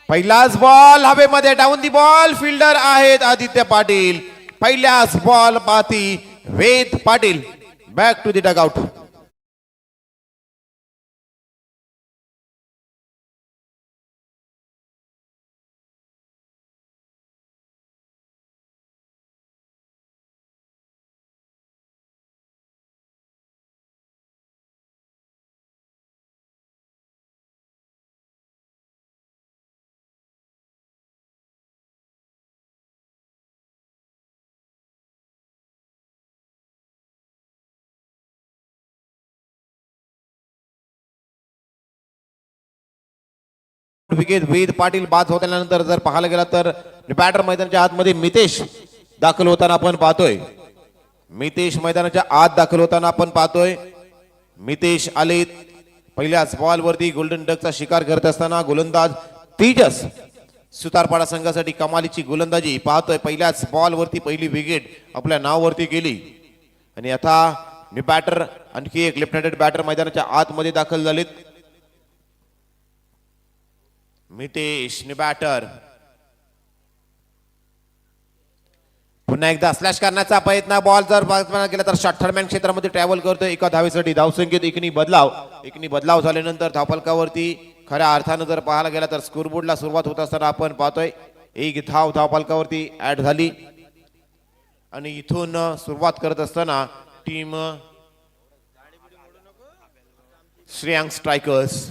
पहिलाच बॉल हवेमध्ये down the ball. Fielder आहेत आदित्य पाटील. पहिल्याच बॉल पाती Ved Patil. Back to the dugout. Wicket Ved Patil बाद होतानंतर जर पाहायला गेला तर बॅटर मैदानाच्या आतमध्ये मितेश दाखल होताना आपण पाहतोय. मितेश मैदानाच्या आत दाखल होताना आपण पाहतोय. मितेश आलेत. पहिल्याच बॉल वरती गोल्डन डकचा शिकार करत असताना गोलंदाज तेजस सुतारपाडा संघासाठी कमालीची गोलंदाजी पाहतोय. पहिल्याच बॉल वरती पहिली विकेट आपल्या नावावरती गेली आणि आता बॅटर आणखी एक लेफ्ट हँडेड बॅटर मैदानाच्या आतमध्ये दाखल झालेत. मितेश बॅटर पुन्हा एकदा स्लॅश करण्याचा प्रयत्न. बॉल जर केला तर षटमॅन क्षेत्रामध्ये ट्रॅव्हल करतोय. एका धावेसाठी धावसंख्येत एकनी बदलाव झाल्यानंतर धावफलकावरती खऱ्या अर्थानं जर पाहायला गेला तर स्कोरबोर्डला सुरुवात होत असताना आपण पाहतोय एक धाव धावफलकावरती ऍड झाली आणि इथून सुरुवात करत असताना टीम श्रेयांक स्ट्रायकर्स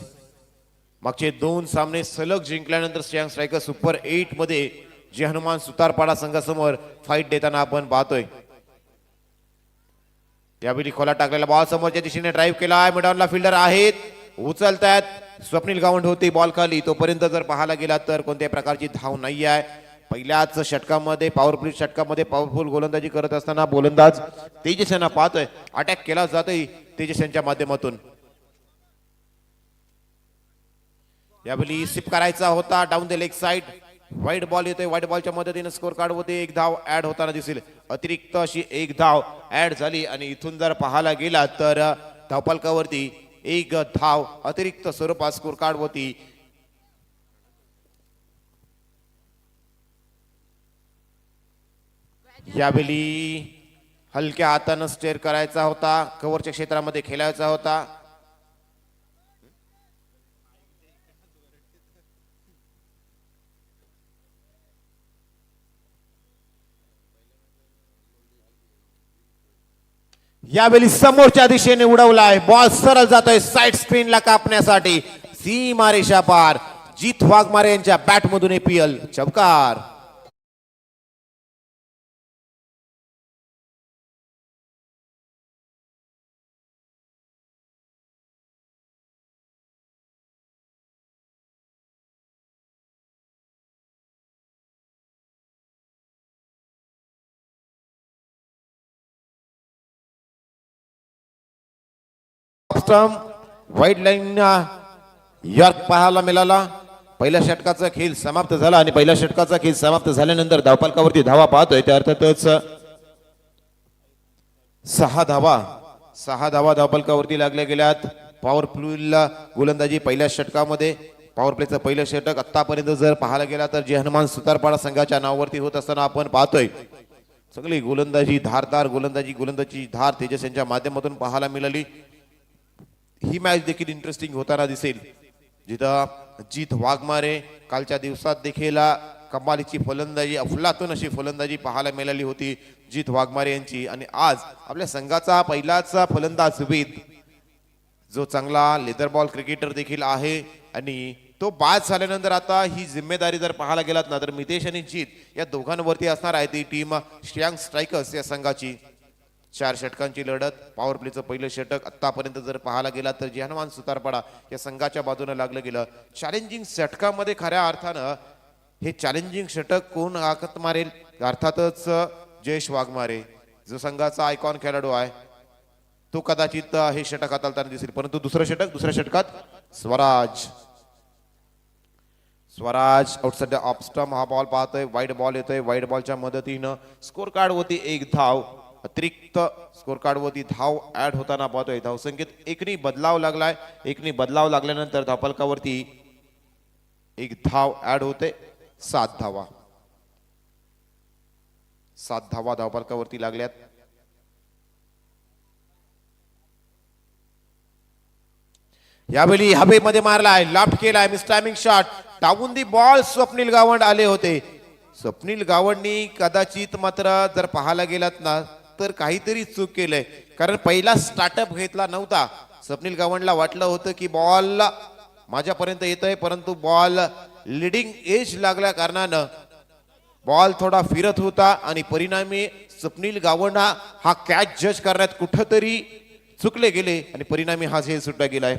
मागचे 2 सामने सलग जिंकल्यानंतर श्रेयांक स्ट्रायकर्स सुपर 8 मध्ये जे हनुमान सुतारपाडा संघासमोर फाईट देताना आपण पाहतोय. त्यावेळी खोला टाकलेला बॉल समोरच्या दिशेने ड्राईव्ह केला. मिडॉनला फिल्डर आहेत. उचलतायत. स्वप्नील गावंड होते बॉल खाली. तोपर्यंत जर पाहायला गेला तर कोणत्याही प्रकारची धाव नाही आहे. पहिल्याच षटकामध्ये पॉवरफुल षटकामध्ये पॉवरफुल गोलंदाजी करत असताना गोलंदाज तेजस यांना पाहतोय. अटॅक केला जातोय तेजस यांच्या माध्यमातून. यावेळी सिप करायचा होता डाऊन द लेग साइड. वाईट बॉल येतोय. वाईट बॉलच्या मदतीने स्कोर कार्ड होते. एक धाव ऍड होताना दिसेल. अतिरिक्त अशी एक धाव ऍड झाली आणि इथून जर पाहायला गेला तर धावफलकावरती एक धाव अतिरिक्त स्वरूपात स्कोर कार्ड होती. यावेळी हलक्या हातानं स्टेअर करायचा होता. कव्हरच्या क्षेत्रामध्ये खेळायचा होता. यावेळी समोरच्या दिशेने उडवलाय. बॉल सरळ जातोय साइड स्पिनला कापण्यासाठी. सीमारेषा पार. जीत वाघमारे यांच्या बॅटमधून एपीएल चौकार. व्हाईट लाईन यॉर्क पाहायला मिळाला. पहिल्या षटकाचा खेळ समाप्त झाला आणि पहिल्या षटकाचा खेळ समाप्त झाल्यानंतर धावफलकावरती धावा पाहतोय त्या अर्थातच 6 धावा धावफलकावरती लागल्या गेल्यात. पॉवरफुल गोलंदाजी पहिल्या षटकामध्ये. पॉवर प्लेचं पहिलं षटक आतापर्यंत जर पाहायला गेला तर जे हनुमान सुतारपाडा संघाच्या नावावरती होत असताना आपण पाहतोय सगळी गोलंदाजी धारदार गोलंदाजी धार तेजस यांच्या माध्यमातून पाहायला मिळाली. ही मॅच देखील इंटरेस्टिंग होताना दिसेल जिथं जीत वाघमारे कालच्या दिवसात देखील कमालीची फलंदाजी अफलातून अशी फलंदाजी पाहायला मिळाली होती जीत वाघमारे यांची. आणि आज आपल्या संघाचा पहिलाच फलंदाज वेद जो चांगला लेदर बॉल क्रिकेटर देखील आहे आणि तो बाद झाल्यानंतर आता ही जिम्मेदारी जर पाहायला गेलात ना तर मितेश आणि जीत या दोघांवरती असणार आहे. ती टीम श्रेयांक स्ट्रायकर्स या संघाची 4 षटकांची लढत. पॉवर प्लेचं पहिलं षटक आतापर्यंत जर पाहायला गेला तर जे हनुमान सुतारपाडा या संघाच्या बाजूने लागलं गेलं. चॅलेंजिंग षटकामध्ये खऱ्या अर्थानं हे चॅलेंजिंग षटक कोण हाकत मारेल. अर्थातच जयेश वाघमारे जो संघाचा आयकॉन खेळाडू आहे तो कदाचित हे षटक हाताळताना दिसेल. परंतु दुसऱ्या षटकात स्वराज आउटसाइड ऑफ स्टंप हा बॉल पाहतोय. वाईट बॉल येतोय. वाईट बॉलच्या मदतीनं स्कोर कार्ड होती एक धाव. अतिरिक्त स्कोर कार्ड वरती धाव ऍड होताना पाहतोय. धावसंख्येत एकनी बदलाव लागलाय. एकनी बदलाव लागल्यानंतर धावफलकावरती एक धाव ऍड होते, 7 धावा. 7 धावा धावफलकावरती लागल्यात. यावेळी हवेमध्ये मारलाय, लाफ्ट केलाय, मिस टायमिंग शॉट, टाकून दी बॉल. स्वप्नील गावंड आले होते. स्वप्नील गावंडनी कदाचित मात्र जर पाहायला गेलात ना तर काहीतरी चूक केलंय, कारण पहिला स्टार्टअप घेतला नव्हता. स्वप्नील गावंडला वाटलं होतं की बॉल माझ्यापर्यंत येतोय, परंतु बॉल लिडिंग एज लागल्या कारणानं बॉल थोडा फिरत होता आणि परिणामी स्वप्नील गावंड हा कॅच जज करण्यात कुठंतरी चुकले गेले आणि परिणामी हा झेल सुट्टा गेलाय.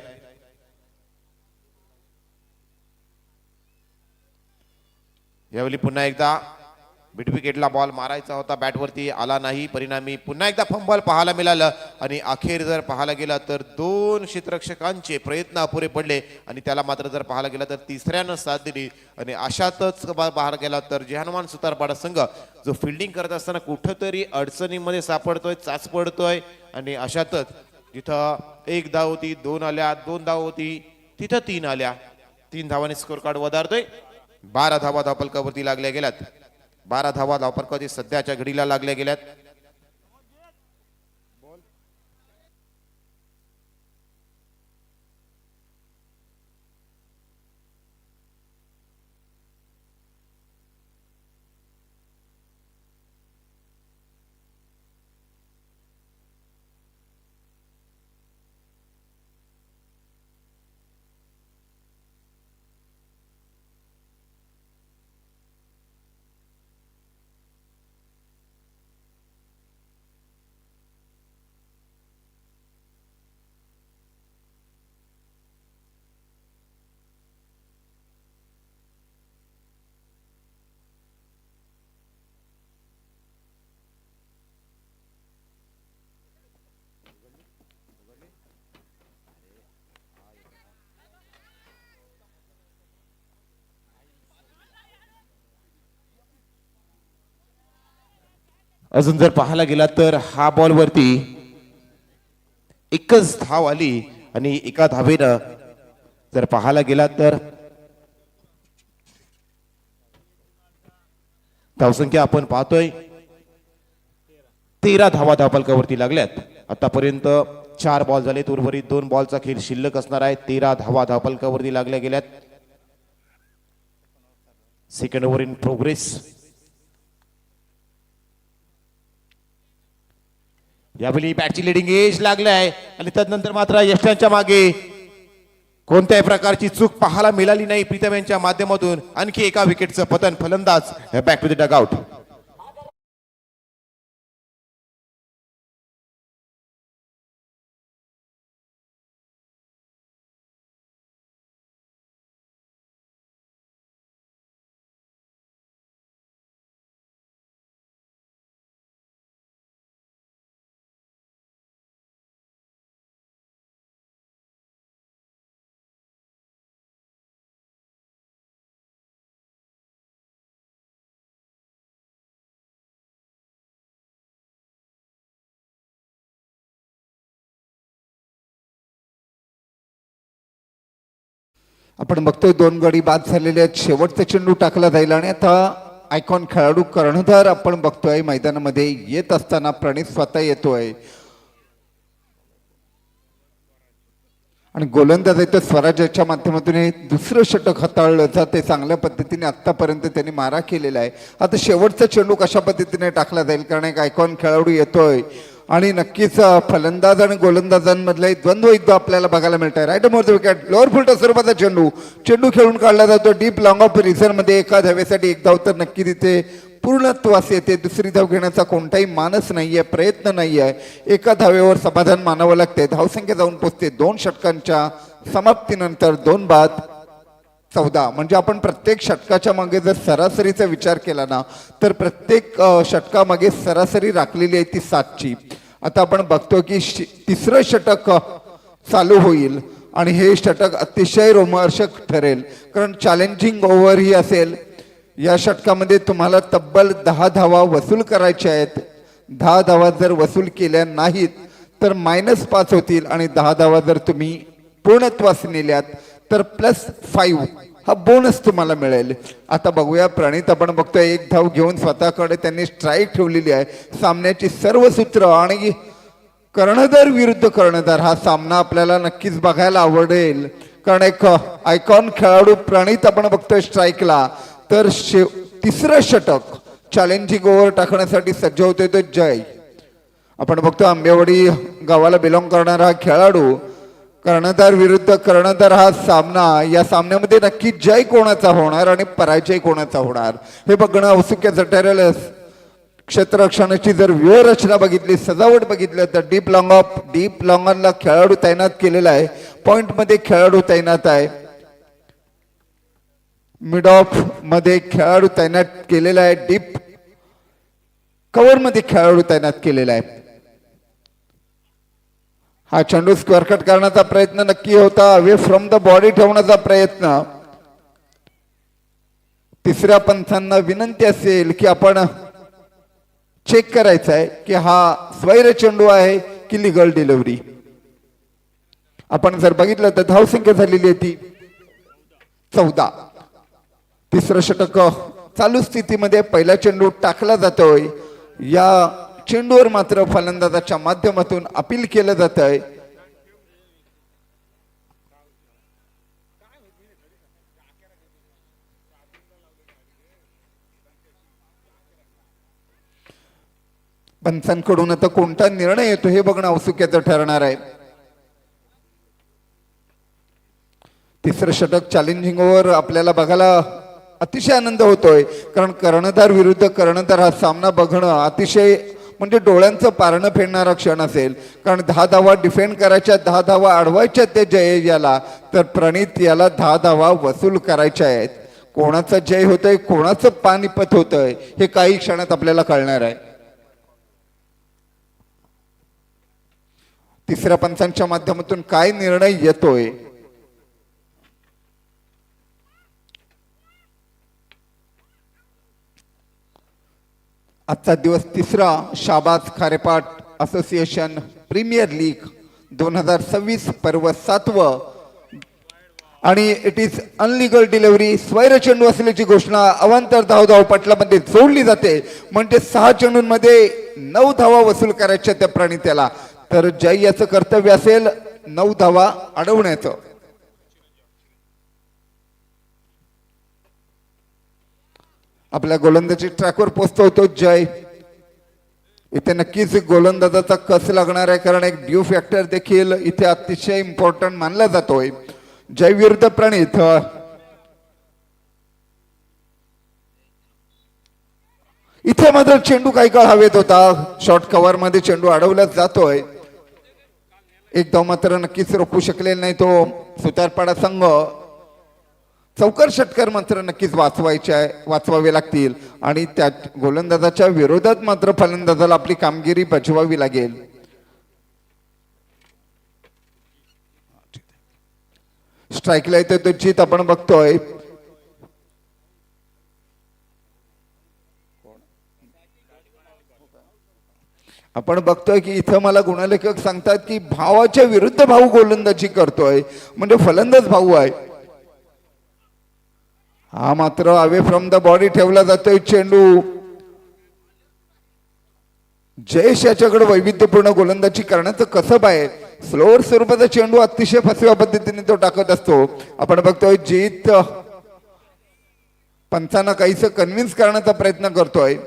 यावेळी पुन्हा एकदा मिड विकेटला बॉल मारायचा होता, बॅटवरती आला नाही, परिणामी पुन्हा एकदा फंबल पाहायला मिळालं आणि अखेर जर पाहायला गेला तर 2 क्षेत्ररक्षकांचे प्रयत्न अपुरे पडले आणि त्याला मात्र जर पाहायला गेला तर तिसऱ्यानं साथ दिली. आणि अशातच बाहेर गेला तर हनुमान सुतारपाडा संघ जो फिल्डिंग करत असताना कुठंतरी अडचणीमध्ये सापडतोय, चाच पडतोय. आणि अशातच जिथं 1 धाव होती, 2 आल्या, 2 धाव होती, तिथं 3 आल्या, 3 धावांनी स्कोर कार्ड वधारतोय. 12 धावा धावफलकावरती लागल्या गेल्यात. 12 धावा धावफलकावरती सध्याच्या घडीला लागल्या गेल्यात. अजून जर पाहायला गेला तर हा बॉल वरती एकच धाव आली आणि एका धावेनं जर पाहायला गेला तर धावसंख्या आपण पाहतोय 13 धावा धावफलकावरती लागल्यात. आतापर्यंत 4 बॉल झालेत, उर्वरित 2 बॉलचा खेळ शिल्लक असणार आहे. 13 धावा धावफलकावरती लागल्या गेल्यात. Second over in progress. यावेळी बॅटची लिडिंग एज लागलाय आणि त्यानंतर मात्र यष्टांच्या मागे कोणत्याही प्रकारची चूक पाहायला मिळाली नाही. प्रीतम यांच्या माध्यमातून आणखी एका विकेटचं पतन. फलंदाज बॅक टू द डगआउट. आपण बघतोय 2 गडी बाद झालेले आहेत. शेवटचा चेंडू टाकला जाईल आणि आता आयकॉन खेळाडू कर्णधार आपण बघतोय मैदानामध्ये येत असताना प्रणित स्वतः येतोय आणि गोलंदाज आहे तर स्वराज्याच्या माध्यमातून हे दुसरं षटक हाताळलं जाते. चांगल्या पद्धतीने आतापर्यंत त्यांनी मारा केलेला आहे. आता शेवटचा चेंडू कशा पद्धतीने टाकला जाईल कारण एक आयकॉन खेळाडू येतोय आणि नक्कीच फलंदाज आणि गोलंदाजांमधले द्वंद्व युद्ध आपल्याला बघायला मिळत आहे. Right more the wicket, lower full toss स्वरूपाचा चेंडू खेळून काढला जातो डीप लॉंग ऑफ रिझर्व्हमध्ये. एका धावेसाठी 1 धाव तर नक्की तिथे पूर्णत्वास येते. दुसरी धाव घेण्याचा कोणताही मानस नाहीये, प्रयत्न नाहीये. एका धावेवर समाधान मानावं लागते. धावसंख्या जाऊन पोचते 2 षटकांच्या समाप्तीनंतर 2 बाद 14. म्हणजे आपण प्रत्येक षटकाच्या मागे जर सरासरीचा विचार केला ना तर प्रत्येक षटकामागे सरासरी राखलेली आहे ती 7ची. आता आपण बघतो की तिसरं षटक चालू होईल आणि हे षटक अतिशय रोमहर्षक ठरेल कारण चॅलेंजिंग ओव्हर ही असेल. या षटकामध्ये तुम्हाला तब्बल 10 धावा वसूल करायच्या आहेत. 10 धावा जर वसूल केल्या नाहीत तर -5 होतील आणि 10 धावा जर तुम्ही पूर्णत्वास नेल्यात तर +5 हा बोनस तुम्हाला मिळेल. आता बघूया प्रणित, आपण बघतोय एक धाव घेऊन स्वतःकडे त्यांनी स्ट्राईक ठेवलेली आहे. सामन्याची सर्व सूत्र आणि कर्णधार विरुद्ध कर्णधार हा सामना आपल्याला नक्कीच बघायला आवडेल. कारण एक आयकॉन खेळाडू प्रणित आपण बघतोय स्ट्राईकला, तर तिसरं षटक चॅलेंजिंग ओव्हर टाकण्यासाठी सज्ज होतोय तो जय. आपण बघतो आंबेवाडी गावाला बिलॉंग करणारा हा खेळाडू, कर्णधार विरुद्ध कर्णधार हा सामना. या सामन्यामध्ये नक्की जय कोणाचा होणार आणि पराजय कोणाचा होणार हे बघणं औत्सुक्याचं ठरेल. क्षेत्ररक्षणाची जर व्यूहरचना बघितली, सजावट बघितली तर डीप लॉंगॉनला खेळाडू तैनात केलेला आहे. पॉइंट मध्ये खेळाडू तैनात आहे, मिड ऑफ मध्ये खेळाडू तैनात केलेला आहे, डीप कव्हर मध्ये खेळाडू तैनात केलेला आहे. हा चेंडू स्क्वेअर कट करण्याचा प्रयत्न नक्की होता, अवे फ्रॉम द बॉडी ठेवण्याचा प्रयत्न. तिसऱ्या पंचांना विनंती असेल की आपण चेक करायचं आहे की हा स्वैर चेंडू आहे की लिगल डिलिव्हरी. आपण जर बघितलं तर धावसंख्या झालेली आहे ती 14. तिसरं षटक चालू स्थितीमध्ये पहिला चेंडू टाकला जातोय. या चेंडूवर मात्र फलंदाजाच्या माध्यमातून अपील केलं जात आहे. पंचांकडून आता कोणता निर्णय येतो हे बघणं औत्सुक्याचं ठरणार आहे. तिसरं षटक चॅलेंजिंग ओव्हर आपल्याला बघायला अतिशय आनंद होतोय, कारण कर्णधार विरुद्ध कर्णधार हा सामना बघणं अतिशय म्हणजे डोळ्यांचं पारणं फेडणारा क्षण असेल. कारण 10 धावा डिफेंड करायच्या, 10 धावा अडवायच्या ते जय याला, तर प्रणित याला 10 धावा वसूल करायच्या आहेत. कोणाचा जय होतोय, कोणाचं पानिपत होतंय हे काही क्षणात आपल्याला कळणार आहे. तिसऱ्या पंचांच्या माध्यमातून काय निर्णय येतोय. आजचा दिवस तिसरा शाबाज खारेपाट असोसिएशन प्रीमियर लीग 2026 पर्व 7व आणि इट इज अनलिगल डिलिव्हरी. स्वैर चेंडू असल्याची घोषणा अवांतर धावपटलामध्ये जोडली जाते. म्हणजे 6 चेंडूंमध्ये 9 धावा वसूल करायच्या त्या प्रणित्याला, तर जय याचं कर्तव्य असेल 9 धावा अडवण्याचं. आपल्या गोलंदाजी ट्रॅकवर पोहोचतो जय. इथे नक्कीच गोलंदाजाचा कस लागणार आहे, कारण एक ड्यू फॅक्टर देखील इथे अतिशय इम्पॉर्टंट मानला जातोय. जय विरुद्ध प्रणित. इथे मात्र चेंडू काही काळ हवेत होता, शॉर्ट कव्हर मध्ये चेंडू अडवला जातोय. एक धाव मात्र नक्कीच रोखू शकलेला नाही तो सुतारपाडा संघ. चौकार षटकार मात्र नक्कीच वाचवावे लागतील आणि त्या गोलंदाजाच्या विरोधात मात्र फलंदाजाला आपली कामगिरी बजवावी लागेल. स्ट्राईकला येतोय तो जीत आपण बघतोय. आपण बघतोय की इथं मला गुणलेखक सांगतात की भावाच्या विरुद्ध भाऊ गोलंदाजी करतोय, म्हणजे फलंदाज भाऊ आहे. हा मात्र अवे फ्रॉम द बॉडी ठेवला जातोय चेंडू. जयेश याच्याकडे वैविध्यपूर्ण गोलंदाजी करण्याचं कसब आहे. स्लोअर स्वरूपाचा चेंडू अतिशय फसव्या पद्धतीने तो टाकत असतो. आपण बघतोय जीत पंचांना काहीसं कन्व्हिन्स करण्याचा प्रयत्न करतोय.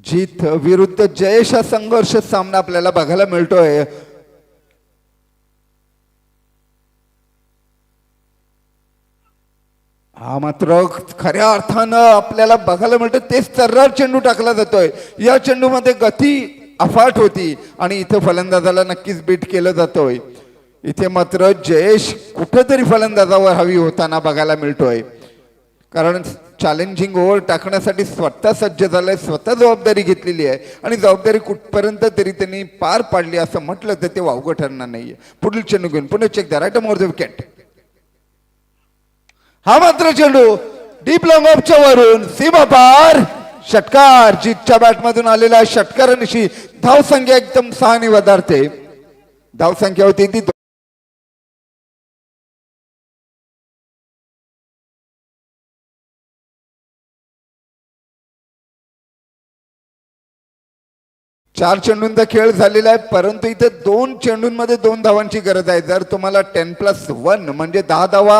जीत विरुद्ध जयेश हा संघर्ष सामना आपल्याला बघायला मिळतोय. हा मात्र खऱ्या अर्थानं आपल्याला बघायला मिळतं तेच सर्रार चेंडू टाकला जातोय. या चेंडूमध्ये गती अफाट होती आणि इथे फलंदाजाला नक्कीच बीट केलं जातोय. इथे मात्र जयेश कुठेतरी फलंदाजावर हवी होताना बघायला मिळतोय, कारण चॅलेंजिंग ओव्हर टाकण्यासाठी स्वतः सज्ज झालाय, स्वतः जबाबदारी घेतलेली आहे आणि जबाबदारी कुठपर्यंत तरी त्यांनी पार पाडली असं म्हटलं तर ते वावगं ठरणार नाहीये. पुढील चेंडू घेऊन पुन्हा check the right more the wicket. हा मात्र चेंडू डीप लॉंग ऑफच्या वरून सीमा पार षटकार. जीतच्या बॅटमधून आलेला षटकारानिशी धावसंख्या एकदम 6 ने वधारते. धावसंख्या होती ती 4 चेंडूंचा खेळ झालेला आहे, परंतु इथे 2 चेंडूंमध्ये 2 धावांची गरज आहे. जर तुम्हाला 10+1 म्हणजे 10 धावा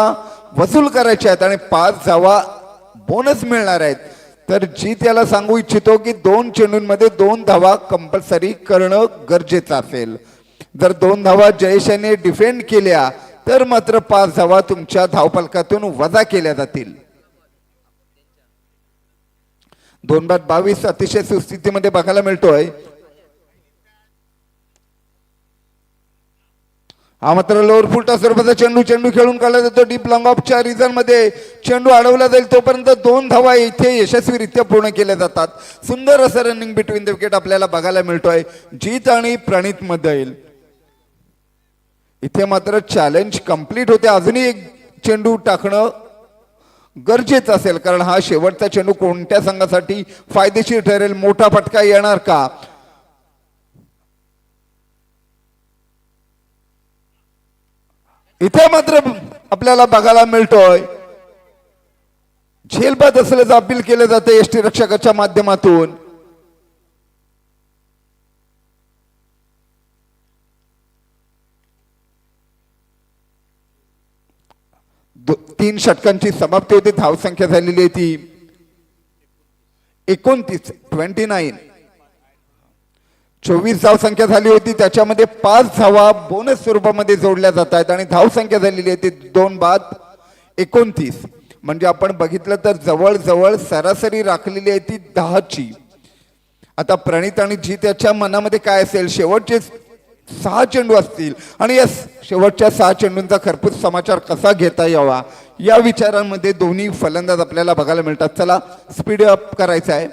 वसूल करायच्या आहेत आणि 5 धावा बोनस मिळणार आहेत, तर जी त्याला सांगू इच्छितो की 2 चेंडूंमध्ये 2 धावा कंपल्सरी करणं गरजेचं असेल. जर 2 धावा जयेशाने डिफेंड केल्या तर मात्र 5 धावा तुमच्या धावफलकातून वजा केल्या जातील. 2-22 अतिशय सुस्थितीमध्ये बघायला मिळतोय. हा मात्र लोअर फुलटा स्वरूपाचा चेंडू खेळून काढला जातो. डीप लॉंग ऑफच्या रिझन मध्ये चेंडू अडवला जाईल तोपर्यंत 2 धावा इथे यशस्वीरित्या पूर्ण केल्या जातात. सुंदर असं रनिंग बिटवीन द विकेट आपल्याला बघायला मिळतोय जीत आणि प्रणित मध्ये. इथे मात्र चॅलेंज कंप्लीट होते. अजूनही एक चेंडू टाकणं गरजेचं असेल, कारण हा शेवटचा चेंडू कोणत्या संघासाठी फायदेशीर ठरेल, मोठा फटका येणार का. इथे मात्र आपल्याला बघायला मिळतोय झेलबाद असल्याचं अपील केलं जातं एसटी रक्षकाच्या माध्यमातून. तीन षटकांची समाप्ती होती. धावसंख्या झालेली आहे ती 29. 24 धावसंख्या झाली होती, त्याच्यामध्ये 5 धावा बोनस स्वरूपामध्ये जोडल्या जात आहेत आणि धावसंख्या झालेली आहे ती 2 बाद 29. म्हणजे आपण बघितलं तर जवळजवळ सरासरी राखलेली आहे ती 10ची. आता प्रणित आणि जीत याच्या मनामध्ये काय असेल, शेवटचे 6 चेंडू असतील आणि या शेवटच्या 6 चेंडूंचा खरपूस समाचार कसा घेता यावा या विचारांमध्ये दोन्ही फलंदाज आपल्याला बघायला मिळतात. चला स्पीड अप करायचा आहे.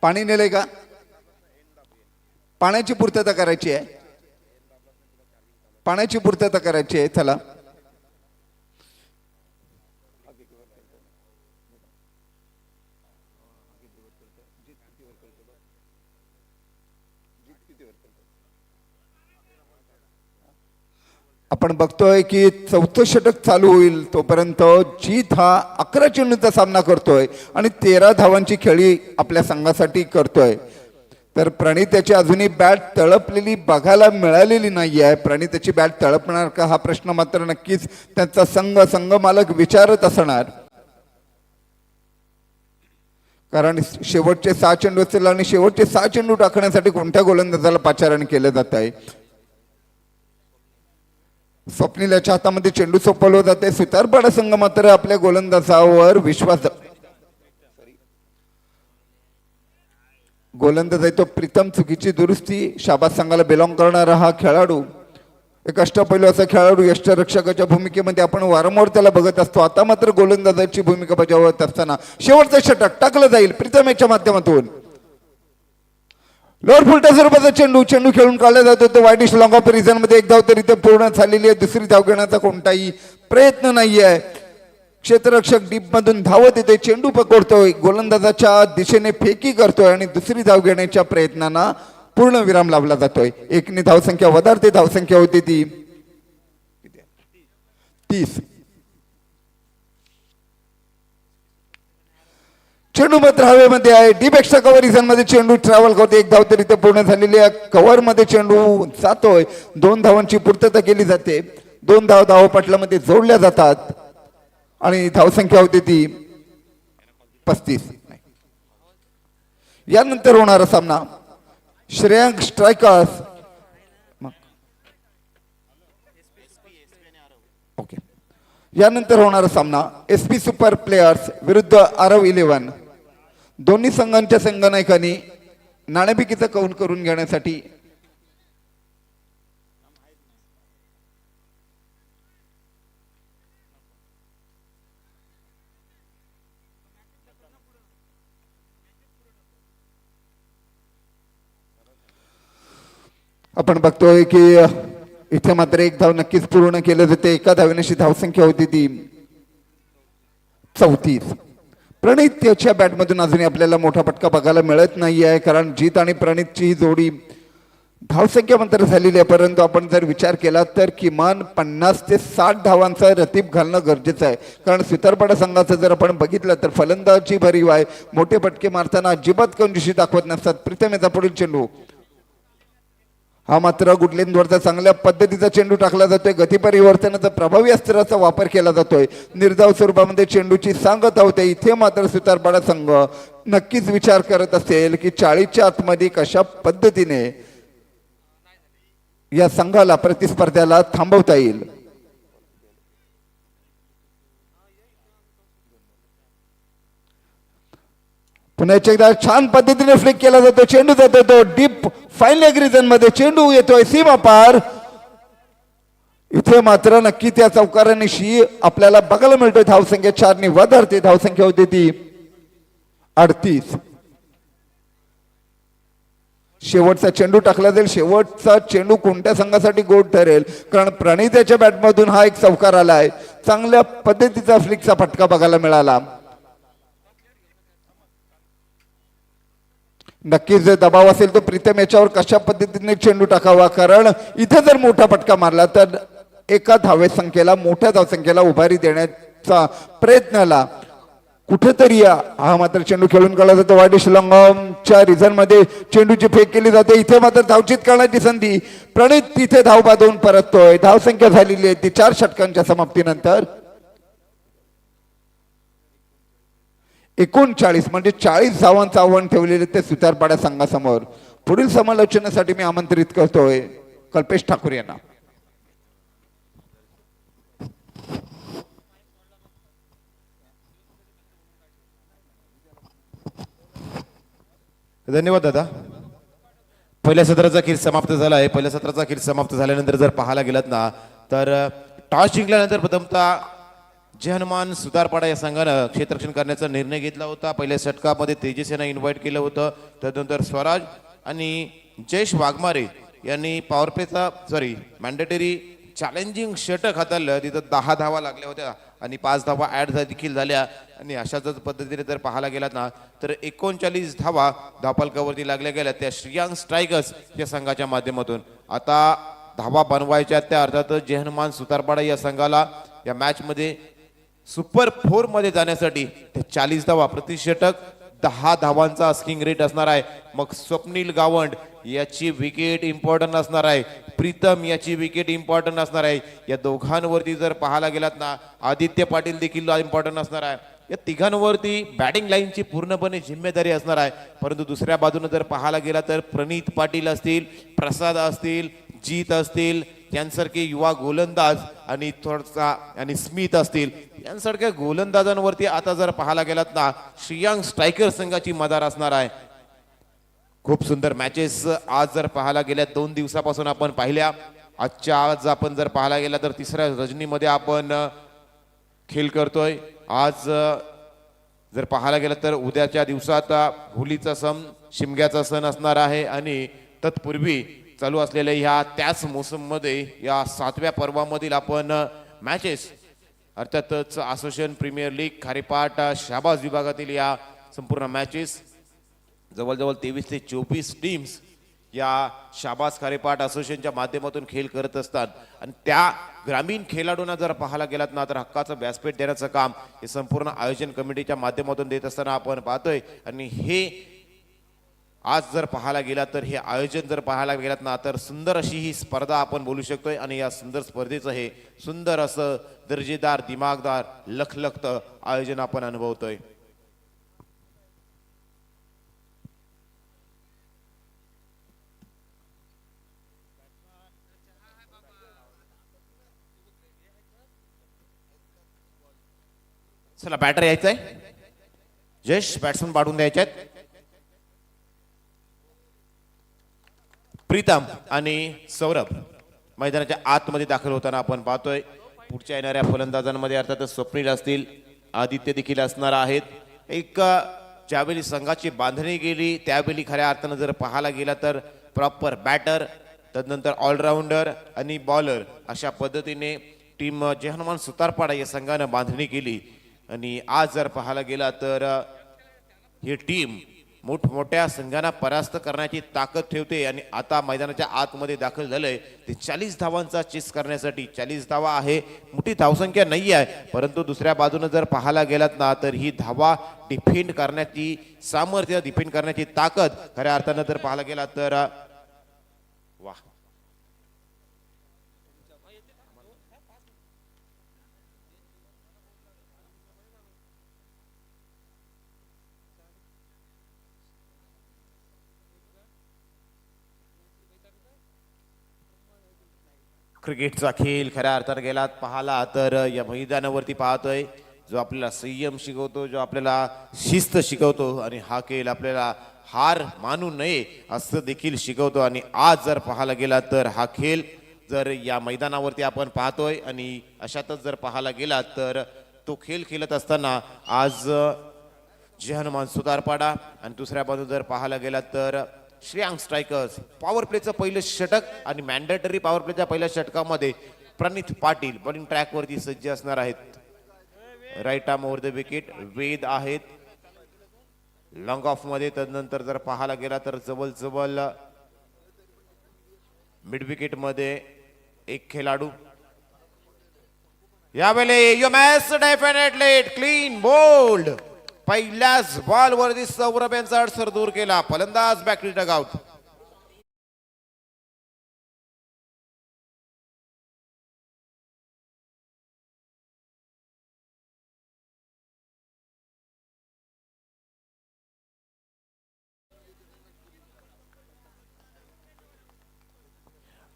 पाणी नेलंय का, पाण्याची पूर्तता करायची आहे, पाण्याची पूर्तता करायची आहे. चला आपण बघतोय की 4थं षटक चालू होईल तोपर्यंत जीत हा 11 चेंडूंचा सामना करतोय आणि 13 धावांची खेळी आपल्या संघासाठी करतोय. तर प्रणित याची अजूनही बॅट तळपलेली बघायला मिळालेली नाही आहे. प्रणित याची बॅट तळपणार का हा प्रश्न मात्र नक्कीच त्यांचा संघ मालक विचारत असणार, कारण शेवटचे 6 चेंडू असतील आणि शेवटचे 6 चेंडू टाकण्यासाठी कोणत्या गोलंदाजाला पाचारण केलं जात आहे. स्वप्नील याच्या हातामध्ये चेंडू सोपवला जाते. सुतारपाडा संघ मात्र आपल्या गोलंदाजावर विश्वास, गोलंदाज आहे तो प्रीतम, चुकीची दुरुस्ती. शाबास संघाला बिलॉंग करणारा हा खेळाडू, एक अष्टपैलू असा खेळाडू यष्टरक्षकाच्या भूमिकेमध्ये आपण वारंवार त्याला बघत असतो. आता मात्र गोलंदाजाची भूमिका बजावत असताना शेवटचं षटक टाकलं जाईल प्रीतम याच्या माध्यमातून. लोअर फुलटा स्वरूपाचा चेंडू खेळून काढला जातो. तो वाईडिश लॉंग ऑफ रिझन मध्ये 1 धाव तरी ते पूर्ण झालेली आहे. दुसरी धाव घेण्याचा कोणताही प्रयत्न नाहीये. क्षेत्ररक्षक डीप मधून धावत येते, चेंडू पकडतोय, गोलंदाजाच्या दिशेने फेकी करतोय आणि दुसरी धाव घेण्याच्या प्रयत्नांना पूर्ण विराम लावला जातोय. 1 ने धावसंख्या वधारते. धावसंख्या होती ती 30. चेंडू मात्र हवेमध्ये आहे. डीप एक्स्ट्रा कव्हर रिझन मध्ये चेंडू ट्रॅव्हल करतो. 1 धाव तरी ते पूर्ण झालेली आहे. कव्हर मध्ये चेंडू जातोय. 2 धावांची पूर्तता केली जाते. 2 धाव धावपटलामध्ये जोडल्या जातात आणि धावसंख्या होती ती 35. यानंतर होणारा सामना श्रेयांक स्ट्रायकर्स ओके, यानंतर होणारा सामना एसपी सुपर प्लेयर्स विरुद्ध आरव 11. दोन्ही संघांच्या संघनायकांनी नाणेफेकीचा कौल करून घेण्यासाठी आपण बघतोय की इथे मात्र एक धाव नक्कीच पूर्ण केलं जाते. एका धावेनेशी धावसंख्या होती ती 34. प्रणित त्याच्या बॅटमधून अजूनही आपल्याला मोठा फटका बघायला मिळत नाही आहे, कारण जीत आणि प्रणितची ही जोडी धावसंख्या मात्र झालेली आहे. परंतु आपण जर विचार केला तर किमान 50 ते 60 धावांचा रतीब घालणं गरजेचं आहे, कारण सुतारपाडा संघाचं जर आपण बघितलं तर फलंदाजी भरीव आहे. मोठे फटके मारताना अजिबात कंजूसी दाखवत नसतात. प्रीतम याचा पुढील चेंडू, हा मात्र गुडलेंदवरचा चांगल्या पद्धतीचा चेंडू टाकला जातोय. गती परिवर्तनाचा प्रभावी अस्त्राचा वापर केला जातोय. निर्धाव स्वरूपामध्ये चेंडूची सांगत होते. इथे मात्र सुतारपाडा संघ नक्कीच विचार करत असेल की 40च्या आतमध्ये कशा पद्धतीने या संघाला प्रतिस्पर्ध्याला थांबवता येईल. पुन्हा एकदा छान पद्धतीने फ्लिक केला जातो. चेंडू जातो तो डीप फाईन लेग रिजन मध्ये. चेंडू येतोय सीमा पार. इथे मात्र नक्की त्या चौकारानिशी आपल्याला बघायला मिळतोय धावसंख्या 4 ने वधारते. धावसंख्या होती ती 38. शेवटचा चेंडू टाकला जाईल. शेवटचा चेंडू कोणत्या संघासाठी गोड ठरेल, कारण प्रणिताच्या बॅटमधून हा एक चौकार आलाय. चांगल्या पद्धतीचा फ्लिकचा फटका बघायला मिळाला. नक्कीच जर दबाव असेल तो प्रीतम याच्यावर कशा पद्धतीने चेंडू टाकावा, कारण इथे जर मोठा फटका मारला तर एका धावे संख्येला मोठ्या धावसंख्येला उभारी देण्याचा प्रयत्नाला कुठेतरी हा मात्र चेंडू खेळून काढला जातो. वाडिश लॉंगच्या रिझन मध्ये चेंडूची फेक केली जाते. इथे मात्र धावचित करण्याची संधी. प्रणित तिथे धाव बांधून परततोय. धावसंख्या झालेली आहे ती 4 षटकांच्या समाप्तीनंतर 39, म्हणजे 40 धावांचं आव्हान ठेवलेले ते सुतारपाडा संघासमोर. पुढील समालोचनासाठी मी आमंत्रित करतोय कल्पेश ठाकूर यांना. धन्यवाद दादा. पहिल्या सत्राचा खेळ समाप्त झाला आहे. पहिल्या सत्राचा खेळ समाप्त झाल्यानंतर जर पाहायला गेलात ना तर टॉस जिंकल्यानंतर प्रथमतः जय हनुमान सुतारपाडा या संघानं क्षेत्ररक्षण करण्याचा निर्णय घेतला होता. पहिल्या षटकामध्ये तेजस यांना इन्व्हाइट केलं होतं. त्यानंतर स्वराज आणि जयेश वाघमारे यांनी पॉवर प्लेचा मॅन्डेटरी चॅलेंजिंग षटक हाताळलं. तिथं 10 धावा लागल्या होत्या आणि 5 धावा ॲड देखील झाल्या. आणि अशाच पद्धतीने जर पाहायला गेलात ना तर 39 धावा धावफलकावरती लागल्या गेल्या त्या श्रीयांग स्ट्रायकर्स या संघाच्या माध्यमातून. आता धावा बनवायच्या त्या अर्थातच जय हनुमान सुतारपाडा या संघाला या मॅच मध्ये सुपर 4 मध्ये जाण्यासाठी ते 40 धावा प्रति षटक 10 धावांचा आस्किंग रेट असणार आहे. मग स्वप्नील गावंड याची विकेट इम्पॉर्टंट असणार आहे. प्रीतम याची विकेट इम्पॉर्टंट असणार आहे. या दोघांवरती जर पाहायला गेलात ना आदित्य पाटील देखील इम्पॉर्टंट असणार आहे. या तिघांवरती बॅटिंग लाईनची पूर्णपणे जिम्मेदारी असणार आहे. परंतु दुसऱ्या बाजूने जर पाहायला गेला तर प्रणित पाटील असतील, प्रसाद असतील, जीत असतील, यांसारखे युवा गोलंदाज आणि थोडसा आणि स्मिथ असतील यांसारख्या गोलंदाजांवरती आता जर पाहायला गेलात ना श्रीयांग स्ट्रायकर संघाची मदार असणार आहे. खूप सुंदर मॅचेस आज जर पाहायला गेल्या 2 दिवसापासून आपण पाहिल्या. आज आपण जर पाहायला गेला तर तिसऱ्या रजनीमध्ये आपण खेळ करतोय. आज जर पाहायला गेलं तर उद्याच्या दिवसात होलीचा सण, शिमग्याचा सण असणार आहे आणि तत्पूर्वी चालू असलेल्या ह्या त्याच मोसममध्ये या 7व्या पर्वामधील आपण मॅचेस अर्थातच असोसिएशन प्रीमियर लीग खारेपाट शाबाज विभागातील या संपूर्ण मॅचेस जवळजवळ 23 ते 24 टीम्स या शाबाज खारेपाट असोसिएशनच्या माध्यमातून खेळ करत असतात. आणि त्या ग्रामीण खेळाडूंना जर पाहायला गेलात ना तर हक्काचं व्यासपीठ देण्याचं काम हे संपूर्ण आयोजन कमिटीच्या माध्यमातून देत असताना आपण पाहतोय. आणि हे आज जर पाहायला गेला तर हे आयोजन जर पाहायला गेलात ना तर सुंदर अशी ही स्पर्धा आपण बोलू शकतोय. आणि या सुंदर स्पर्धेचं हे सुंदर असं दर्जेदार दिमागदार लखलखतं आयोजन आपण अनुभवतोय. चला बॅटर यायचंय. जयेश बॅट्समन पाठवून द्यायचे आहेत. प्रीतम आणि सौरभ मैदानाच्या आतमध्ये दाखल होताना आपण पाहतोय. पुढच्या येणाऱ्या फलंदाजांमध्ये अर्थातच स्वप्नील असतील, आदित्य देखील असणार आहेत. एक ज्यावेळी संघाची बांधणी गेली त्यावेळी खऱ्या अर्थानं जर पाहायला गेला तर प्रॉपर बॅटर तदनंतर ऑलराऊंडर आणि बॉलर अशा पद्धतीने टीम जय हनुमान सुतारपाडा या संघानं बांधणी केली. आणि आज जर पाहायला गेला तर ही टीम मोठमोठ्या संघांना परास्त करण्याची ताकद ठेवते आणि आता मैदानाच्या आतमध्ये दाखल झालंय ते 40 धावांचा चेस करण्यासाठी. 40 धावा आहे, मोठी धावसंख्या नाही आहे, परंतु दुसऱ्या बाजूने जर पाहायला गेलात ना तर ही धावा डिफेंड करण्याची सामर्थ्य, डिफेंड करण्याची ताकद खऱ्या अर्थानं जर पाहायला गेला तर वा. क्रिकेटचा खेळ खऱ्या अर्थाने गेलात पाहाला तर या मैदानावरती पाहतोय जो आपल्याला संयम शिकवतो, जो आपल्याला शिस्त शिकवतो आणि हा खेळ आपल्याला हार मानू नये असं देखील शिकवतो. आणि आज जर पाहायला गेला तर हा खेळ जर या मैदानावरती आपण पाहतोय आणि अशातच जर पाहायला गेला तर तो खेळ खेळत असताना आज जय हनुमान सुतारपाडा आणि दुसऱ्या बाजूला जर पाहायला गेला तर श्रेयांक स्ट्रायकर्स. पॉवर प्लेचं पहिलं षटक आणि मॅन्डेटरी पॉवर प्लेच्या पहिल्या षटकामध्ये प्रणित पाटील बॉलिंग ट्रॅकवरती सज्ज असणार आहेत. Right arm over the wicket Ved आहेत लॉंग ऑफ मध्ये. तदनंतर जर पाहायला गेला तर जवळ मिड विकेट मध्ये एक खेळाडू. यावेळी you match definitely clean bowled. पहिल्याच बॉल वरती सौरभ यांचा अडसर दूर केला. फलंदाज back to dugout.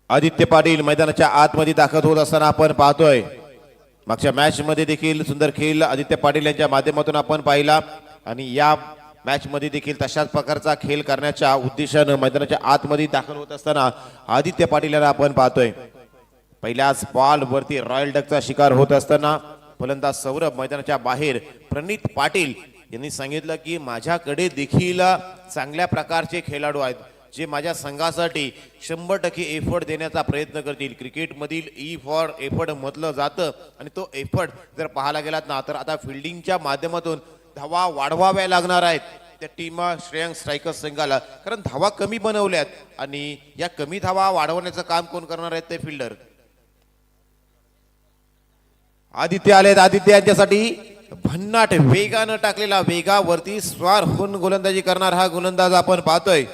Aditya Patil मैदानाच्या आतमध्ये दाखल होत असताना आपण पाहतोय. मागच्या मॅच मध्ये देखील सुंदर खेळ आदित्य पाटील यांच्या माध्यमातून आपण पाहिला आणि या मॅच मध्ये देखील तशाच प्रकारचा खेळ करण्याच्या उद्देशानं मैदानाच्या आतमध्ये दाखल होत असताना आदित्य पाटील यांना आपण पाहतोय. पहिल्याच बॉल वरती रॉयल डकचा शिकार होत असताना फलंदाज सौरभ मैदानाच्या बाहेर. प्रणित पाटील यांनी सांगितलं की माझ्याकडे देखील चांगल्या प्रकारचे खेळाडू आहेत जे माझ्या संघासाठी 100% एफर्ट देण्याचा प्रयत्न करतील. क्रिकेटमधील ई फॉर एफर्ट म्हटलं जातं आणि तो एफर्ट जर पाहायला गेलात ना तर आता फिल्डिंगच्या माध्यमातून धावा वाढवाव्या लागणार आहेत त्या टीम श्रेयांक स्ट्रायकर्स संघाला, कारण धावा कमी बनवल्यात आणि या कमी धावा वाढवण्याचं काम कोण करणार आहेत ते फिल्डर. आदित्य आलेत. आदित्य यांच्यासाठी भन्नाट वेगानं टाकलेला वेगावरती स्वार होऊन गोलंदाजी करणार हा गोलंदाज आपण पाहतोय.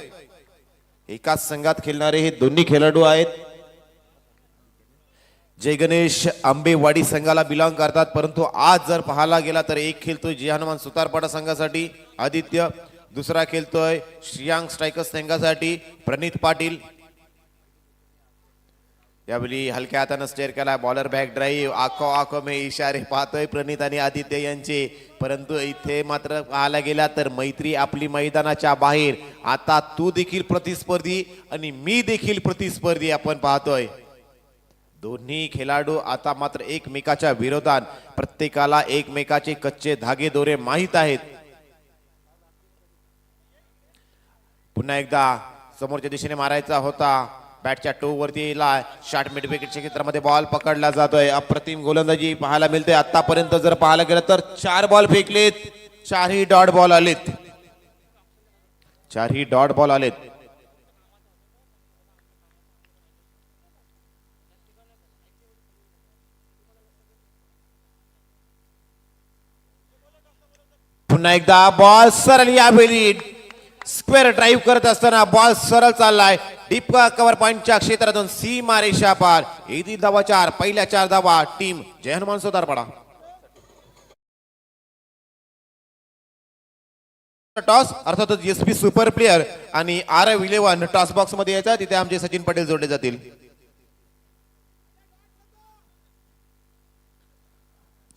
एकाच संघात खेळणारे हे दोन्ही खेळाडू आहेत. जय गणेश आंबेवाडी संघाला बिलॉंग करतात, परंतु आज जर पाहायला गेला तर एक खेळतोय जय हनुमान सुतारपाडा संघासाठी आदित्य, दुसरा खेळतोय श्रेयांक स्ट्रायकर्स संघासाठी प्रणित पाटील. यावेळी हलक्या हातानं स्टेअर केला बॉलर बॅक ड्राईव्ह. आखो मे इशारे पाहतोय प्रणित आणि आदित्य यांचे, परंतु इथे मात्र पाहायला गेला तर मैत्री आपली मैदानाच्या बाहेर. आता तू देखील प्रतिस्पर्धी आणि मी देखील प्रतिस्पर्धी आपण पाहतोय. दोन्ही खेळाडू आता मात्र एकमेकाच्या विरोधात, प्रत्येकाला एकमेकाचे कच्चे धागे दोरे माहित आहेत. पुन्हा एकदा समोरच्या दिशेने मारायचा होता, बॅटच्या टो वरती शॉर्ट मिड विकेटच्या क्षेत्रामध्ये बॉल पकडला जातोय. अप्रतिम गोलंदाजी पाहायला मिळते. आतापर्यंत जर पाहायला गेलं तर 4 बॉल फेकलेत, 4ही डॉट बॉल आलेत, 4ही डॉट बॉल आलेत. पुन्हा एकदा बॉल सरळ यावेळी स्क्वेअर ड्राईव्ह करत असताना बॉल सरळ चाललाय डीप कव्हर पॉइंटच्या क्षेत्रातून सीमा रेषा पार. येथील धावा 4, पहिल्या 4 धावा टीम जय हनुमान सुतारपाडा. टॉस अर्थातच एसपी सुपर प्लेयर आणि RF11 टॉस बॉक्स मध्ये यायचा, तिथे आमचे सचिन पटेल जोडले जातील.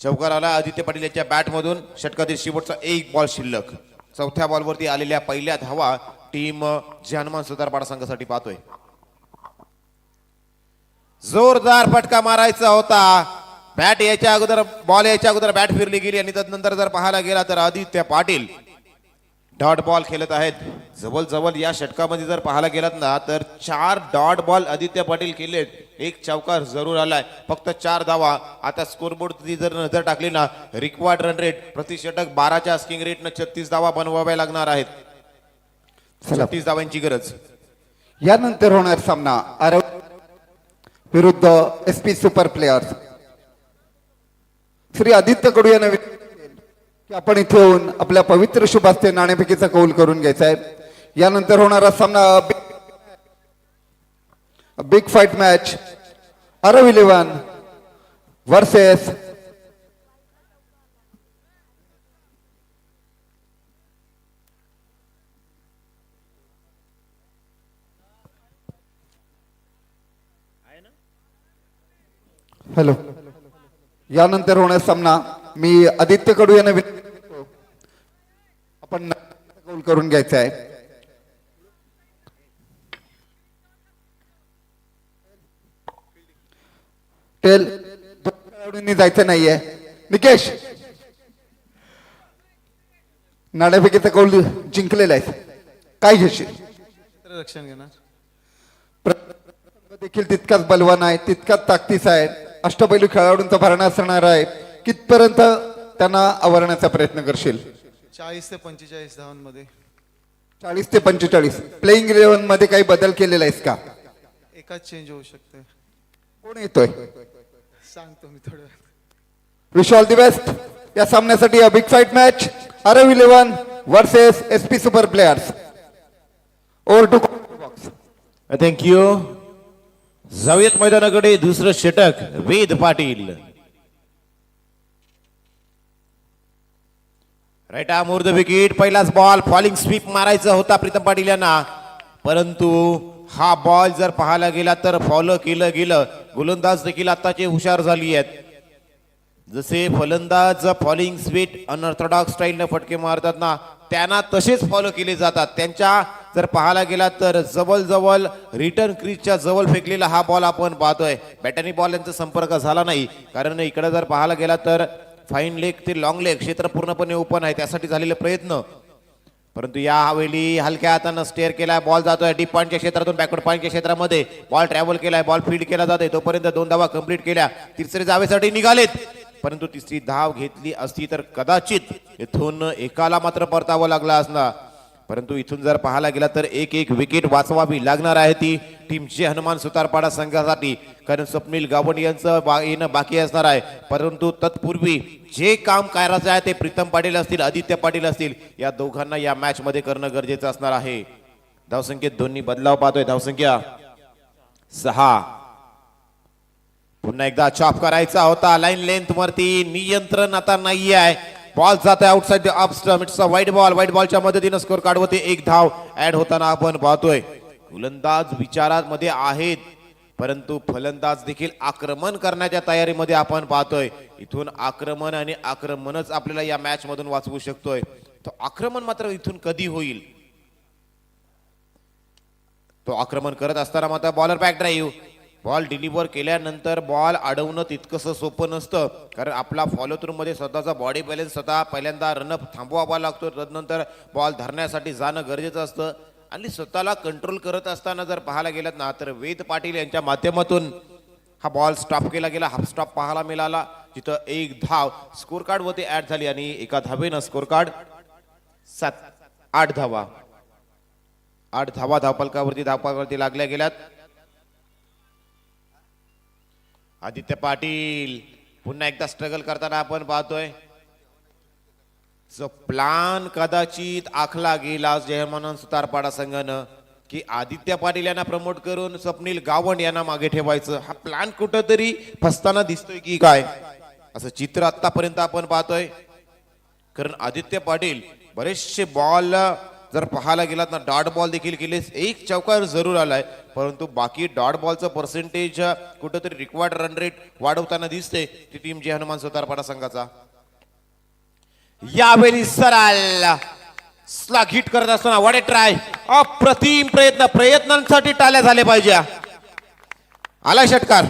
चौकार आला आदित्य पाटील यांच्या बॅट मधून. षटकातील शेवटचा एक बॉल शिल्लक. चौथ्या बॉलवरती आलेल्या पहिल्या धावा टीम जय हनुमान सुतारपाडा संघासाठी पाहतोय. जोरदार फटका मारायचा होता. बॅट यायच्या अगोदर, बॉल यायच्या अगोदर बॅट फिरली गेली आणि तदनंतर जर पाहायला गेला तर आदित्य पाटील डॉट बॉल खेळत आहेत. जवळ या षटकामध्ये जर पाहायला गेलात ना तर 4 डॉट बॉल आदित्य पाटील खेळलेत. एक चौकार जरूर आलाय, फक्त 4 धावा. आता स्कोरबोर्ड जर नजर टाकली ना, रिक्वायर्ड रन रेट प्रति षटक 12च्या स्किंग रेटनं 36 धावा बनवाव्या लागणार आहेत. 36 धावांची गरज. यानंतर होणार सामना आरव विरुद्ध SP super players. Shri Aditya Kadu यांना की आपण इथे येऊन आपल्या पवित्र शुभास्ते नाणेफेकीचा कौल करून घ्यायचा आहे. यानंतर होणारा सामना big fight match Aarav 11 versus hello. यानंतर होणार सामना मी आदित्य कडू यांना आपण कौल करून घ्यायचा आहे. टेल खेळाडूंनी जायचं नाहीये. निकेश नाणेफेकीचा कौल जिंकलेला आहे, काय घेशील? रक्षण घेणार. देखील तितकाच बलवान आहे, तितकाच ताकदीचा आहे. अष्टपैलू खेळाडूंचा भरणा असणार आहे. कितपर्यंत त्यांना आवरण्याचा प्रयत्न करशील? 40 ते 45 धावांमध्ये. 40 ते 45. प्लेइंग 11 मध्ये काही बदल केलेला आहेस का? एकाच चेंज होऊ शकते. कोण येतोय? सांगतो मी थोडं. विश ऑल दी बेस्ट या सामन्यासाठी. Big fight match Aarav 11 versus SP super players. Over to box. Thank you. जाऊयात मैदानाकडे. दुसरं षटक Ved Patil. Right arm over the wicket. पहिलाच बॉल फॉलिंग स्वीप मारायचा होता प्रीतम पाटील यांना, परंतु हा बॉल जर पाहायला गेला तर फॉलो केलं गेलं. गोलंदाज देखील आताचे हुशार झाली आहेत. जसे फलंदाज फॉलिंग स्वीट अनऑर्थोडॉक्स स्टाईलने फटके मारतात ना, त्यांना तसेच फॉलो केले जातात. त्यांच्या जर पाहायला गेला तर जवळ रिटर्न क्रीजच्या जवळ फेकलेला हा बॉल आपण पाहतोय. बॅटनी बॉल यांचा संपर्क झाला नाही, कारण इकडे जर पाहायला गेला तर फाईन लेग ते लॉंग लेग क्षेत्र पूर्णपणे ओपन आहे, त्यासाठी झालेले प्रयत्न. परंतु यावेळी हलक्या हातानं स्टेअर केलाय. बॉल जातोय डीप पॉईंटच्या क्षेत्रातून बॅकवर्ड पॉईंटच्या क्षेत्रामध्ये. बॉल ट्रॅव्हल केलाय, बॉल फील्ड केला जातोय. तोपर्यंत 2 धावा कंप्लीट केल्या. तिसरी धावेसाठी निघालेत, परंतु तिसरी धाव घेतली असती तर कदाचित इथून एकाला मात्र परतावं लागला असणार. परंतु इथून जर पाहायला गेला तर एक विकेट वाचवावी लागणार आहे ती टीमची हनुमान सुतारपाडा संघासाठी, कारण स्वप्नील गावंडी यांचं येणं बाकी असणार आहे. परंतु तत्पूर्वी जे काम करायचं आहे ते प्रीतम पाटील असतील, आदित्य पाटील असतील, या दोघांना या मॅच मध्ये करणं गरजेचं असणार आहे. धावसंख्येत दोन्ही बदलाव पाहतोय. धावसंख्या 6. पुन्हा एकदा चॉप करायचा होता. लाईन लेंथ वरती नियंत्रण आता नाही आहे. बॉल जात आहे outside the off stump. It's a वाईट बॉल. वाईट बॉलच्या मदतीनं स्कोर काढवते. 1 धाव ऍड होताना आपण पाहतोय. गोलंदाज विचारांमध्ये आहेत, परंतु फलंदाज देखील आक्रमण करण्याच्या तयारीमध्ये आपण पाहतोय. इथून आक्रमण आणि आक्रमणच आपल्याला या मॅच मधून वाचवू शकतोय. तो आक्रमण मात्र इथून कधी होईल? तो आक्रमण करत असताना मात्र bowler back drive. Ball deliver केल्यानंतर बॉल अडवणं तितकंसं सोपं नसतं, कारण आपला फॉलो थ्रू मध्ये स्वतःचा बॉडी बॅलन्स स्वतः पहिल्यांदा रनअप थांबवावा लागतो. तदनंतर बॉल धरण्यासाठी जाणं गरजेचं असतं. आणि स्वतःला कंट्रोल करत असताना जर पाहायला गेलात ना तर वेद पाटील यांच्या माध्यमातून हा बॉल स्टॉप केला गेला. हाफ स्टॉप पाहायला मिळाला, जिथं 1 धाव स्कोर कार्ड वरती ऍड झाली आणि एका धावेनं स्कोर कार्ड 8 धावा. 8 धावा धावपलकावरती लागल्या गेल्यात. आदित्य पाटील पुन्हा एकदा स्ट्रगल करताना आपण पाहतोय. जो प्लान कदाचित आखला गेला जयमानन सुतारपाडा संघानं की आदित्य पाटील यांना प्रमोट करून स्वप्नील गावंड यांना मागे ठेवायचं, हा प्लान कुठंतरी फसताना दिसतोय की काय, असं चित्र आतापर्यंत आपण पाहतोय. कारण आदित्य पाटील बरेचसे बॉल जर पाहायला गेलात ना डॉट बॉल देखील केले. 1 चौकार जरूर आलाय, परंतु बाकी डॉट बॉलचं पर्सेंटेज कुठंतरी रिक्वायर्ड रन रेट वाढवताना दिसते ती टीम जी हनुमान सुतारपाडा संघाचा. यावेळी सराल स्लॅग हिट करत असताना वडे ट्राय, अप्रतिम प्रयत्नांसाठी टाळ्या झाले पाहिजे. आला षटकार.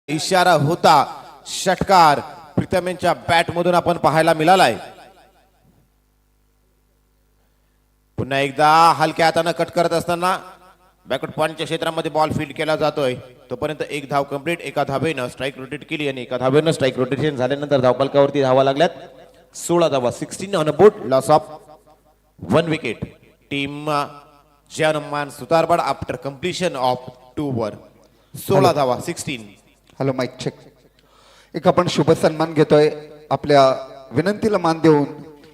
इशारा होता. षटकार प्रीतम यांच्या बॅट मधून आपण पाहायला मिळालाय. पुन्हा एकदा हलक्या हाताने कट करत असताना बॅकवर्ड पॉइंटच्या क्षेत्रामध्ये बॉल फील्ड केला जातोय. तोपर्यंत एक धाव कंप्लीट. एका धावेनं स्ट्राईक रोटेट केली आणि एका धावेनं स्ट्राईक रोटेशन झाल्यानंतर धावफलकावरती धावा लागल्यात. 16 धावा. 16 on a board. Loss of 1 wicket. Team Hanuman Sutarwad after completion of 2 over. 16 धावा. 16. Hello mike check. एक आपण शुभ सन्मान घेतोय. आपल्या विनंतीला मान देऊन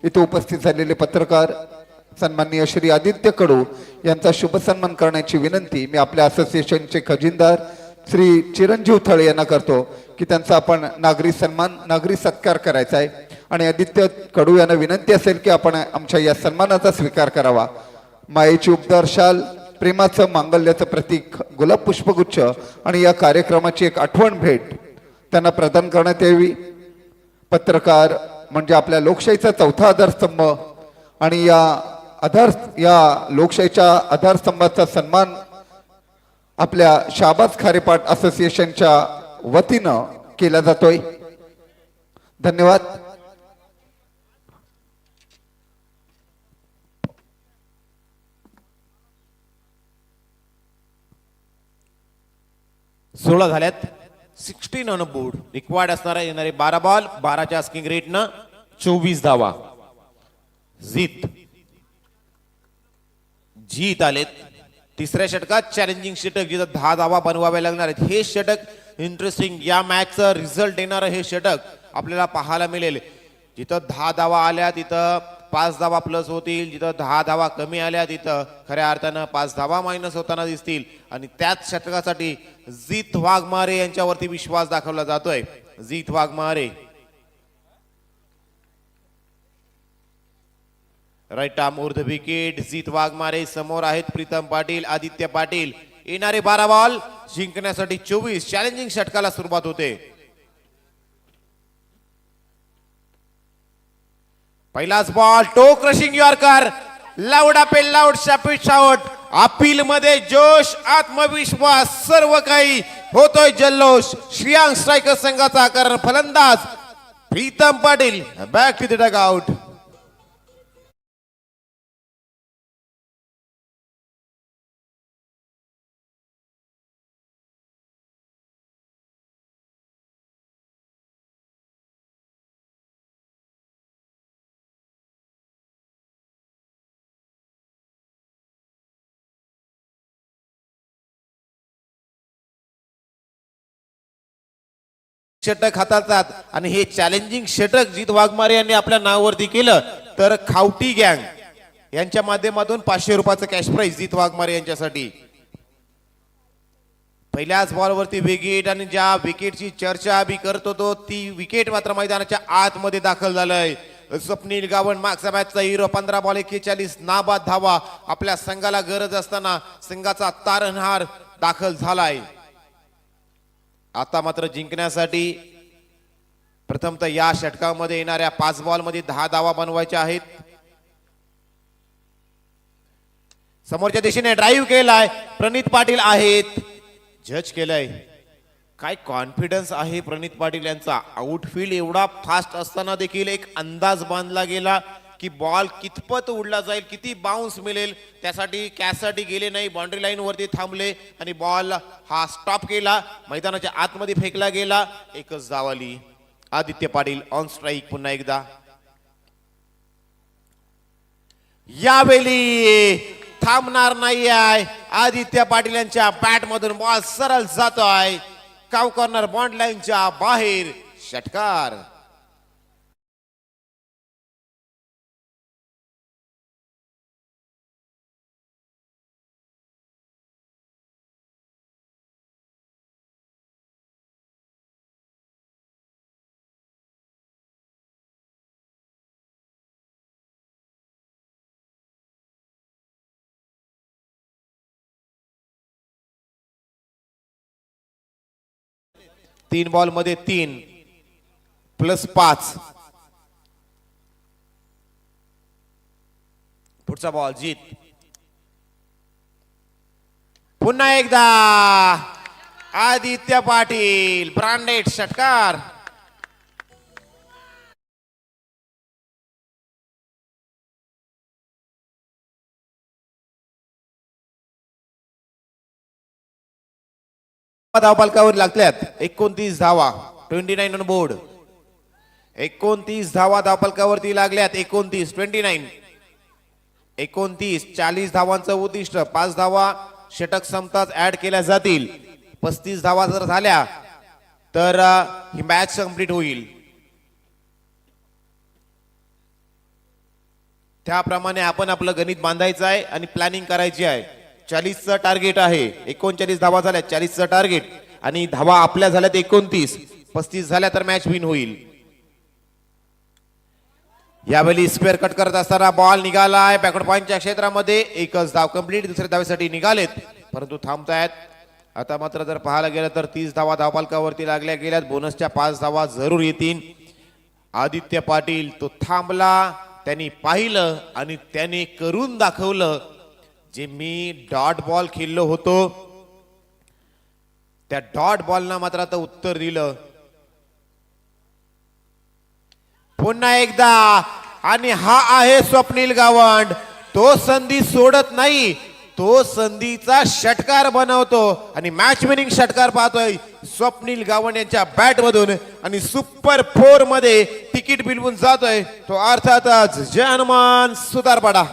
इथे उपस्थित झालेले पत्रकार सन्माननीय श्री आदित्य कडू यांचा शुभ सन्मान करण्याची विनंती मी आपल्या असोसिएशनचे खजिनदार श्री चिरंजीव थळे यांना करतो की त्यांचा आपण नागरी सत्कार करायचा आहे. आणि आदित्य कडू यांना विनंती असेल की आपण आमच्या या सन्मानाचा स्वीकार करावा. मायेची उपदार शाल, प्रेमाचं मांगल्याचं प्रतीक गुलाब पुष्पगुच्छ आणि या कार्यक्रमाची एक आठवण भेट त्यांना प्रदान करण्यात यावी. पत्रकार म्हणजे आपल्या लोकशाहीचा चौथा आधारस्तंभ आणि या लोकशाहीच्या आधारस्तंभाचा सन्मान आपल्या शाहबाज खारेपाट असोसिएशनच्या वतीनं केला जातोय. धन्यवाद. सोळा झाल्यात. 16 ऑन बोर्ड. रिक्वायर्ड असणारा येणारे 12 बॉल. 12च्या आस्किंग रेटनं 24 धावा. जीत आलेत. तिसऱ्या षटकात चॅलेंजिंग षटक जिथं 10 धावा बनवाव्या लागणार आहेत. हे षटक इंटरेस्टिंग. या मॅचचं रिझल्ट देणारं हे षटक आपल्याला पाहायला मिळेल. जिथं 10 धावा आल्या तिथं 5 धावा प्लस होतील. जिथं 10 धावा कमी आल्या तिथं खऱ्या अर्थानं 5 धावा मायनस होताना दिसतील. आणि त्याच षटकासाठी जीत वाघमारे यांच्यावरती विश्वास दाखवला जातोय. जीत वाघमारे राईट आर्म ऊर्ध विकेट. जीत वाघमारे समोर आहेत प्रीतम पाटील, आदित्य पाटील. येणारे 12 बॉल जिंकण्यासाठी 24. चॅलेंजिंग षटकाला सुरुवात होते. पहिलाच ball toe crushing yorker. Loud appeal, loud shout. Appeal मध्ये जोश, आत्मविश्वास, सर्व काही होतोय जल्लोष. श्रेयांश स्ट्रायकर संघाचा. कारण फलंदाज Pritam Patil back to the dugout. षटक हाताळतात आणि हे चॅलेंजिंग षटक जीत वाघमारे यांनी आपल्या नावावरती केलं तर खावटी गँग यांच्या माध्यमातून 500 रुपयाचं कॅश प्राइज जीत वाघमारे यांच्यासाठी. पहिल्याच बॉलवरती विकेट आणि ज्या विकेटची चर्चा आम्ही करत होतो ती विकेट मात्र मैदानाच्या आतमध्ये दाखल झालंय. स्वप्नील गावण मागच्या मॅचचा हिरो. 15 बॉल 41 नाबाद धावा. आपल्या संघाला गरज असताना संघाचा तारणहार दाखल झालाय. आता मात्र जिंकण्यासाठी प्रथमतः या षटकामध्ये येणाऱ्या 5 बॉल मध्ये 10 धावा बनवायच्या आहेत. समोरच्या दिशेने ड्राईव्ह केलाय प्रणित पाटील आहेत. जज केलंय. काय कॉन्फिडन्स आहे प्रणित पाटील यांचा. आउटफील्ड एवढा फास्ट असताना देखील एक अंदाज बांधला गेला की बॉल कितपत उडला जाईल, किती बाउन्स मिळेल. त्यासाठी कॅचसाठी गेले नाही, बाउंड्री लाईन वरती थांबले आणि बॉल हा स्टॉप केला. मैदानाच्या आतमध्ये फेकला गेला. एकच धाव आली. आदित्य पाटील ऑन स्ट्राईक पुन्हा एकदा. यावेळी थांबणार नाही आहे. आदित्य पाटील यांच्या बॅट मधून बॉल सरळ जातोय काव कॉर्नर बॉन्ड लाईनच्या बाहेर. षटकार. तीन बॉल मध्ये 3 प्लस 5. पुढचा बॉल जीत. पुन्हा एकदा आदित्य पाटील ब्रांडेड षटकार. धावफलकावर लागल्यात 29 धावा. 29 ऑन बोर्ड. 29 धावा धावफलकावरती लागल्यात. 29 40 धावांचं उद्दिष्ट. 5 धावा षटक संपताच ऍड केल्या जातील. 35 धावा जर झाल्या तर ही मॅच कंप्लीट होईल. त्याप्रमाणे आपण आपलं गणित बांधायचं आहे आणि प्लॅनिंग करायची आहे. 40चं टार्गेट आहे. 39 धावा झाल्या. 40चं टार्गेट आणि धावा आपल्या झाल्यात 29. 35 झाल्या तर मॅच विन होईल. यावेळी स्क्वेअर कट करत असताना बॉल निघालाय बॅकवर्ड पॉइंटच्या क्षेत्रामध्ये. एकच धाव कंप्लीट. दुसऱ्या धावेसाठी निघालेत परंतु थांबतायत. आता मात्र जर पाहायला गेलं तर 30 धावा धावफलकावरती लागल्या गेल्यात. बोनसच्या 5 धावा जरूर येतील. आदित्य पाटील तो थांबला. त्यांनी पाहिलं आणि त्याने करून दाखवलं. जे मी डॉट बॉल खेळलो होतो त्या डॉट बॉलना मात्र आता उत्तर दिलं. पुन्हा एकदा आणि हा आहे स्वप्नील गावंड. तो संधी सोडत नाही. तो संधीचा षटकार बनवतो आणि मॅच विनिंग षटकार पाहतोय स्वप्नील गावंड यांच्या बॅट मधून आणि सुपर 4 मध्ये तिकीट बिलवून जातोय तो अर्थातच जय हनुमान सुतारपाडा.